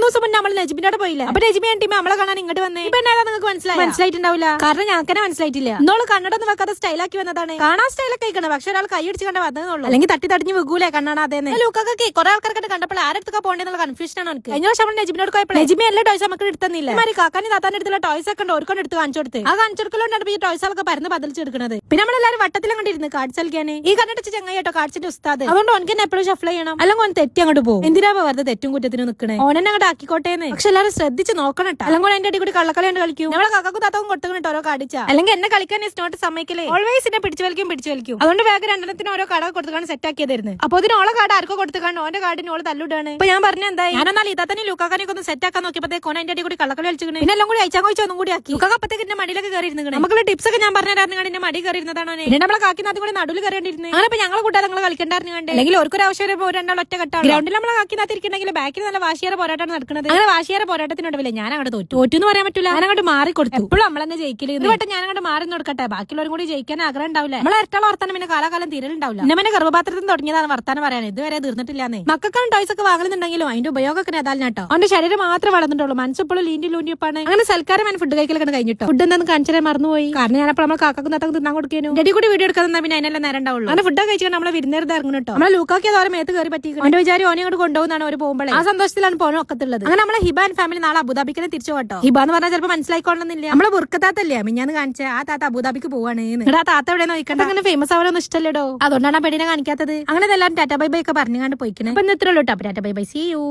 ദിവസം മുന്നേ നമ്മൾ നജിബിനോട് പോയില്ല. അപ്പൊ നജിബി ടീം നമ്മളെ കാണാൻ ഇങ്ങോട്ട് വന്നേ. ഇപ്പൊ എന്നാ നിങ്ങൾക്ക് മനസ്സിലായിട്ടുണ്ടാവില്ല, കാരണം ഞങ്ങൾക്ക് മനസ്സിലായിട്ടില്ല. ഇന്നോള് കണ്ണടൊന്നും വെക്കാതെ സ്റ്റൈലാക്കി വന്നതാണ്. കാണാൻ സ്റ്റൈലൊക്കെ കഴിക്കണം, പക്ഷെ ഒരാൾ കൈ അടിച്ച് കണ്ട വന്നതെന്നുള്ളൂ. അല്ലെങ്കിൽ തട്ടി തടിഞ്ഞ് വെക്കൂലേ കണ്ണാണ് അതേന്ന്. ലൂക്കൊക്കെ കുറെ ആൾക്കാർക്ക് കണ്ടപ്പോൾ ആരെടുത്തൊക്കെ പോകേണ്ടെന്നുള്ള കൺഫ്യൂഷൻ ആണ് എനിക്ക്. കഴിഞ്ഞ വർഷം നമ്മൾ നജിബിനോട് പോയപ്പോൾ നജിബി എല്ലാ ടോയ്സ് നമുക്ക് എടുത്തന്നില്ല. കാക്കാനി താത്താൻ്റെ അടുത്തുള്ള ടോയ്സ് ഒക്കെ ഓർക്കൊണ്ട് എടുത്ത് കാണിച്ചു കൊടുത്ത് ആ കാണിച്ചെടുക്കലോണ്ടാണ് ഈ ടോയ്സൊക്കെ പരന്ന് പതിലിച്ചെടുക്കുന്നത്. പിന്നെ നമ്മളെല്ലാരും വട്ടത്തിലും കണ്ടിരുന്നു കാർഡ്സ് കളിക്കാന്. ഈ കണ്ടിട്ട് ചങ്ങായിട്ടോ കാർഡ്സിന്റെ ഉസ്താദ്. അതുകൊണ്ട് ഓനക്ക് എപ്പോഴും ഷഫ്ല ചെയ്യണം, അല്ലെങ്കിൽ ഓൻ തെറ്റി അങ്ങോട്ട് പോകും. എന്തിനാ വെറുതെ തെറ്റും കുറ്റത്തിനും നിൽക്കണേ, ഓനെ അങ്ങോട്ട് ആക്കിക്കോട്ടേന്ന്. പക്ഷെ എല്ലാവരും ശ്രദ്ധിച്ച് നോക്കണട്ടോ, അല്ലെങ്കിൽ എന്റെ അടി കൂടി കള്ളക്കളി കൊണ്ട് കളിക്കും. നമ്മളെ കാക്കും താത്തവും കൊടുത്തുകൊണ്ട് ഓരോ കാടിച്ച, അല്ലെങ്കിൽ എന്നെ കളിക്കാൻ ഇഷ്ടോട്ട് സമ്മതിക്കലേ. ഓൾവേസ് എന്നെ പിടിച്ചു വലിക്കും. അതുകൊണ്ട് വേഗം രണ്ടെണ്ണത്തിന് ഓരോ കട കൊടുത്തുകൊണ്ട് സെറ്റ് ആക്കിയതായിരുന്നു. അപ്പൊ ഇതിന് ഓളെ കാർഡ് ആർക്കോ കൊടുത്തുകൊണ്ട് ഓന്റെ കാർഡിന് ഓള് തല്ലുടാണ്. ഇപ്പൊ ഞാൻ പറഞ്ഞ എന്താ, ഞാനെന്നാൽ ഇതാത്തന്നെ ലൂക്കാക്കാനെ ഒന്ന് സെറ്റ് ആക്കാൻ നോക്കിയപ്പോഴത്തേക്ക് ഓനെ എന്റെ അടി കൂടി കള്ളക്കളി കളിച്ചിട്ടുണ്ട്. പിന്നെ എല്ലാം കൂടി അയച്ചാൽ ഒന്നും കൂടി ആക്കി. അപ്പത്തേക്ക് എന്റെ മടിയിലൊക്കെ കയറിയിരുന്നു. നമുക്കുള്ള ടിപ്സ് ഒക്കെ ഞാൻ പറഞ്ഞായിരുന്നു, എന്റെ മടി കയറിയിരുന്നതാണ്. പിന്നെ നമ്മളെ കാക്കിനകത്ത് കൂടി നടുവിൽ കയറിയിരുന്നു. അങ്ങനെ ഇപ്പൊ ഞങ്ങളെ കൂട്ടാതെ നിങ്ങൾ കളിക്കണ്ടായിരുന്നു. അല്ലെങ്കിൽ ഒരു ആവശ്യം രണ്ടാൾ ഒറ്റ കെട്ടാണ്. ഗ്രൗണ്ടിൽ നമ്മളെ കാക്കിനകത്തിരിക്കണമെങ്കിൽ ബാക്കിൽ നല്ല വാശിയേറെ പോരാട്ടമാണ് നടക്കുന്നത്. അങ്ങനെ വാശിയേറെ പോരാട്ടത്തിനുണ്ടല്ലേ ഞാൻ അങ്ങോട്ട് തോറ്റു എന്ന് പറയാൻ പറ്റില്ല. ഞാൻ അങ്ങോട്ട് മാറി കൊടുത്തു. എപ്പോഴും നമ്മളെന്നെ ജയിക്കല്. ഇതുവട്ടം ഞാൻ അങ്ങോട്ട് മാറി കൊടുക്കട്ടെ, ബാക്കിയുള്ളവരും കൂടി ജയിക്കാൻ ആഗ്രഹം ഉണ്ടാവില്ല. നമ്മളെ ഇരട്ടാളെ വർത്താനം പിന്നെ കാലാകാലം തീരലുണ്ടാവില്ല. എന്നെ ഗർഭപാത്രത്തിൽ തുടങ്ങിയതാണ് വർത്താനം പറയാൻ, ഇതുവരെ തീർന്നിട്ടില്ലാന്നേ. മക്കൾക്കാണ് ടോയ്സ് ഒക്കെ വാങ്ങുന്നുണ്ടെങ്കിലും അതിന്റെ ഉപയോഗമൊക്കെ ഏതാലും അവന്റെ ശരീരം മാത്രമേ വളർന്നിട്ടുള്ളൂ, മനസ്സിപ്പോഴും ലീൻഡി ലൂൻഡിപ്പാണ്. അങ്ങനെ സൽക്കാരം ഫുഡ് കഴിക്കലൊക്കെ കഴിഞ്ഞിട്ടോ. ഫുഡ് എന്താന്ന് കാണിച്ചാൽ മറന്നുപോയി, കാരണം ഞാനപ്പോൾ നമ്മൾ കാക്കും താത്തക്ക് തിന്നാൻ കൊടുക്കേനു. ഡെഡി കൂടി വീഡിയോ എടുക്കാൻ പിന്നെ അതിനെല്ലാം നേരം ഉണ്ടാവുള്ളൂ. അങ്ങനെ ഫുഡ് കഴിച്ചാൽ നമ്മളെ വിരുന്നേരത് ഇറങ്ങണം കേട്ടോ. നമ്മളെ ലൂക്കാക്കി അതോടെ മേത്ത് കയറി പറ്റിക്കും. അവന്റെ വിചാരം ഓനെ അങ്ങോട്ട് കൊണ്ടുപോകുന്നതാണ് ഒരു പോകുമ്പോൾ. ആ സന്തോഷത്തിലാണ് പോകാൻ ഒക്കത്തുള്ളത്. അങ്ങനെ നമ്മളെ ഹിബാൻ ഫാമിലി നാളെ അബുദാബിക്ക് തിരിച്ചു പോട്ടോ. ഹിബ എന്ന് പറഞ്ഞാൽ ചിലപ്പോൾ മനസ്സിലായിക്കൊള്ളുന്നില്ല. നമ്മളെ ബുർക്കത്താത്തല്ലേ മിഞ്ഞാന്ന് കാണിച്ച ആ താത്ത അബുദാബിക്ക് പോവാണ്. ആ താത്ത എവിടെ നോക്കണ്ട, അങ്ങനെ ഫേമസ് ആവാനൊന്നും ഇഷ്ടമല്ലോ, അതുകൊണ്ടാണ് ആ പെണ്ണിനെ കാണിക്കാത്തത്. അങ്ങനെ എല്ലാവരും ടാറ്റ ബൈ ബൈ ഒക്കെ പറഞ്ഞുകൊണ്ട് പോയിക്കണേ. അപ്പൊ ഇത്രയുള്ളൂ tata bye bye, see U.